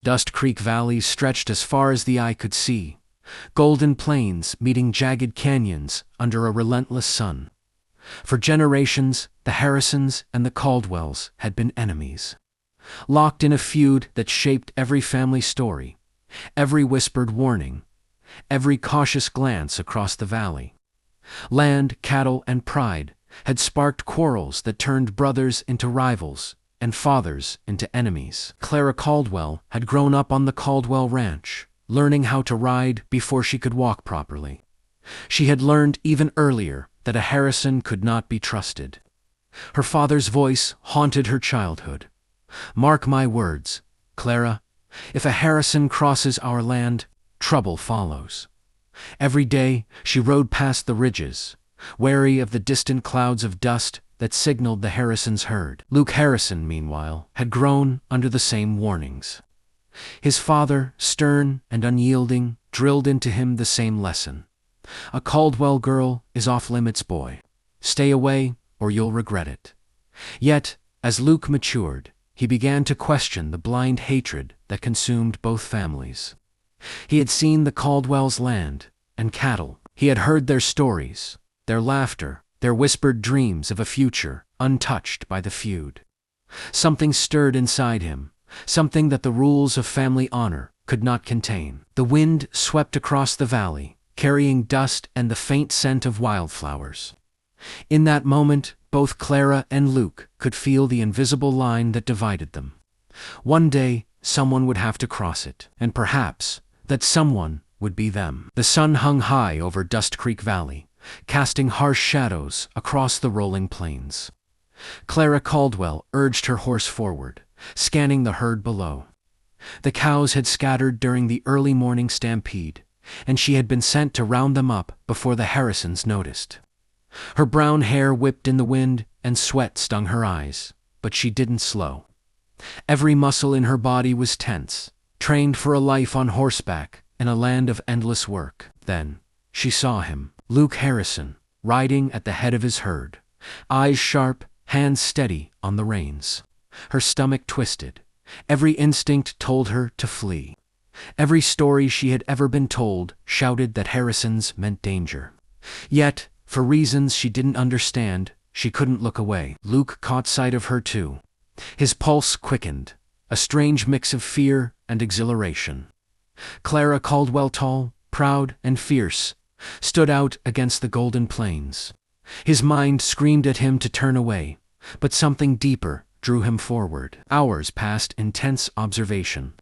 Dust Creek valleys stretched as far as the eye could see, golden plains meeting jagged canyons under a relentless sun. For generations, the Harrisons and the Caldwells had been enemies, locked in a feud that shaped every family story, every whispered warning, every cautious glance across the valley. Land, cattle, and pride had sparked quarrels that turned brothers into rivals and fathers into enemies. Clara Caldwell had grown up on the Caldwell ranch, learning how to ride before she could walk properly. She had learned even earlier that a Harrison could not be trusted. Her father's voice haunted her childhood. "Mark my words, Clara, if a Harrison crosses our land, trouble follows." Every day she rode past the ridges, wary of the distant clouds of dust that signaled the Harrisons' herd. Luke Harrison, meanwhile, had grown under the same warnings. His father, stern and unyielding, drilled into him the same lesson. "A Caldwell girl is off-limits, boy. Stay away or you'll regret it." Yet, as Luke matured, he began to question the blind hatred that consumed both families. He had seen the Caldwells' land and cattle. He had heard their stories, their laughter, their whispered dreams of a future untouched by the feud. Something stirred inside him, something that the rules of family honor could not contain. The wind swept across the valley, carrying dust and the faint scent of wildflowers. In that moment, both Clara and Luke could feel the invisible line that divided them. One day, someone would have to cross it, and perhaps that someone would be them. The sun hung high over Dust Creek Valley, casting harsh shadows across the rolling plains. Clara Caldwell urged her horse forward, scanning the herd below. The cows had scattered during the early morning stampede, and she had been sent to round them up before the Harrisons noticed. Her brown hair whipped in the wind and sweat stung her eyes, but she didn't slow. Every muscle in her body was tense, trained for a life on horseback in a land of endless work. Then she saw him, Luke Harrison, riding at the head of his herd, eyes sharp, hands steady on the reins. Her stomach twisted. Every instinct told her to flee. Every story she had ever been told shouted that Harrisons meant danger. Yet, for reasons she didn't understand, she couldn't look away. Luke caught sight of her too. His pulse quickened, a strange mix of fear and exhilaration. Clara Caldwell, tall, proud, and fierce, stood out against the golden plains. His mind screamed at him to turn away, but something deeper drew him forward. Hours passed in tense observation.